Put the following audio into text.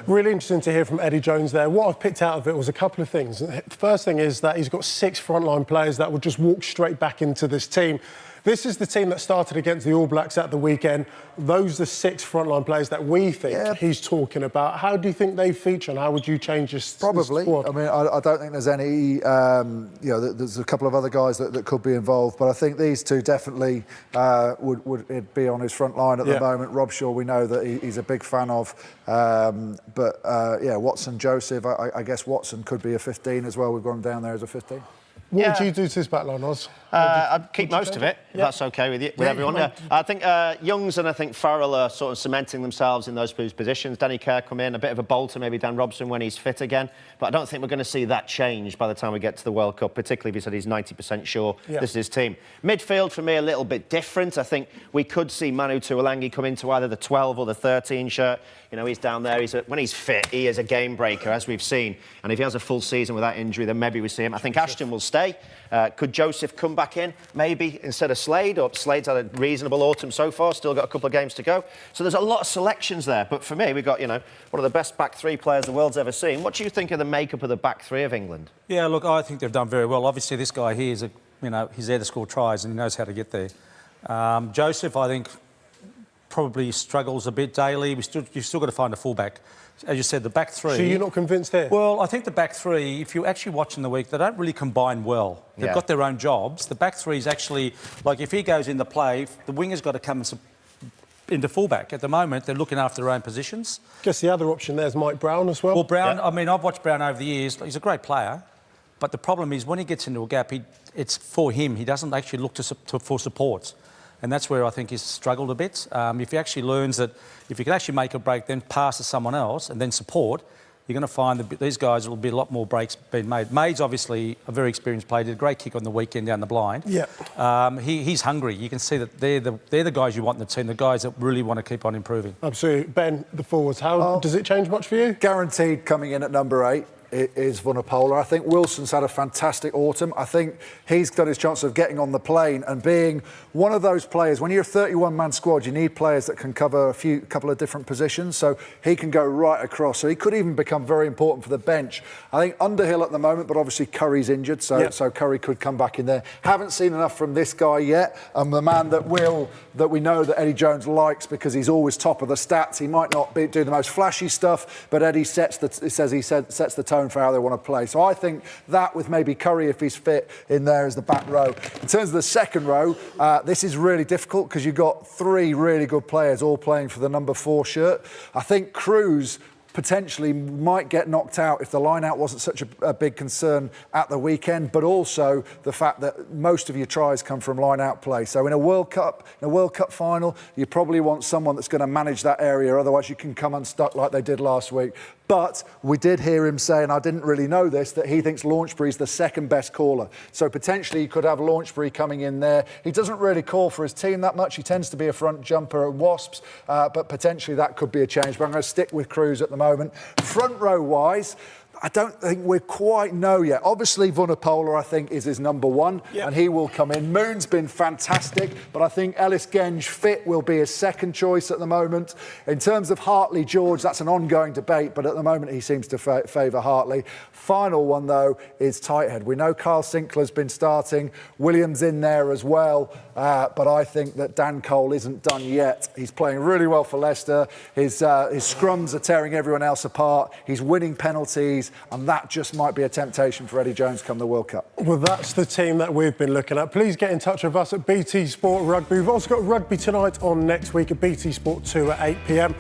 Really interesting to hear from Eddie Jones there. What I've picked out of it was a couple of things. The first thing is that he's got 6 frontline players that will just walk straight back into this team. This is the team that started against the All Blacks at the weekend. Those are the 6 frontline players that we think he's talking about. How do you think they feature, and how would you change this Probably. squad? I mean, I don't think there's any, there's a couple of other guys that could be involved, but I think these two definitely would be on his front line at the moment. Rob Shaw, we know that he's a big fan of. Watson, Joseph, I guess Watson could be a 15 as well. We've got him down there as a 15. What would you do to this backline, Oz? I'd keep most of it, if that's OK with you, with everyone. I think Youngs and I think Farrell are sort of cementing themselves in those positions. Danny Kerr come in, a bit of a bolter, maybe Dan Robson when he's fit again. But I don't think we're going to see that change by the time we get to the World Cup, particularly if he said he's 90% sure this is his team. Midfield, for me, a little bit different. I think we could see Manu Tuolangi come into either the 12 or the 13 shirt. You know, he's down there. When he's fit, he is a game breaker, as we've seen. And if he has a full season without injury, then maybe we see him. I think Ashton will stay. Could Joseph come back in, maybe, instead of Slade? Or Slade's had a reasonable autumn so far, still got a couple of games to go. So there's a lot of selections there. But for me, we've got, one of the best back 3 players the world's ever seen. What do you think of the makeup of the back 3 of England? Yeah, look, I think they've done very well. Obviously, this guy here is, he's there to score tries and he knows how to get there. Joseph, I think, probably struggles a bit daily. You've still got to find a fullback. As you said, the back 3... So you're not convinced there? Well, I think the back 3, if you actually watch in the week, they don't really combine well. They've got their own jobs. The back 3 is actually... Like, if he goes into play, the winger's got to come into fullback. At the moment, they're looking after their own positions. I guess the other option there is Mike Brown as well. Well, Brown... I mean, I've watched Brown over the years. He's a great player. But the problem is, when he gets into a gap, it's for him. He doesn't actually look for support. And that's where I think he's struggled a bit. If he actually learns that if you can actually make a break, then pass to someone else and then support, you're going to find that these guys will be a lot more breaks being made. Maid's obviously a very experienced player, did a great kick on the weekend down the blind. Yeah. He's hungry. You can see that they're the guys you want in the team, the guys that really want to keep on improving. Absolutely. Ben, the forwards, how does it change much for you? Guaranteed coming in at number 8. Is Vunipola. I think Wilson's had a fantastic autumn. I think he's got his chance of getting on the plane and being one of those players. When you're a 31-man squad, you need players that can cover a couple of different positions. So he can go right across. So he could even become very important for the bench. I think Underhill at the moment, but obviously Curry's injured, so Curry could come back in there. Haven't seen enough from this guy yet. The man that we know that Eddie Jones likes because he's always top of the stats. He might not do the most flashy stuff, but Eddie sets the tone for how they want to play. So I think that with maybe Curry, if he's fit, in there as the back row. In terms of the second row, this is really difficult because you've got 3 really good players all playing for the number 4 shirt. I think Cruz potentially might get knocked out if the line-out wasn't such a big concern at the weekend, but also the fact that most of your tries come from line-out play. So in a World Cup final, you probably want someone that's going to manage that area, otherwise you can come unstuck like they did last week. But we did hear him say, and I didn't really know this, that he thinks Launchbury's the second best caller. So potentially you could have Launchbury coming in there. He doesn't really call for his team that much. He tends to be a front jumper at Wasps, but potentially that could be a change. But I'm going to stick with Cruz at the moment. Front row wise, I don't think we quite know yet. Obviously, Vunipola, I think, is his number 1, and he will come in. Moon's been fantastic, but I think Ellis Genge fit will be his second choice at the moment. In terms of Hartley George, that's an ongoing debate, but at the moment he seems to favour Hartley. Final one, though, is Tighthead. We know Carl Sinclair's been starting. Williams in there as well, but I think that Dan Cole isn't done yet. He's playing really well for Leicester. His scrums are tearing everyone else apart. He's winning penalties. And that just might be a temptation for Eddie Jones come the World Cup. Well, that's the team that we've been looking at. Please get in touch with us at BT Sport Rugby. We've also got rugby tonight on next week at BT Sport 2 at 8 p.m.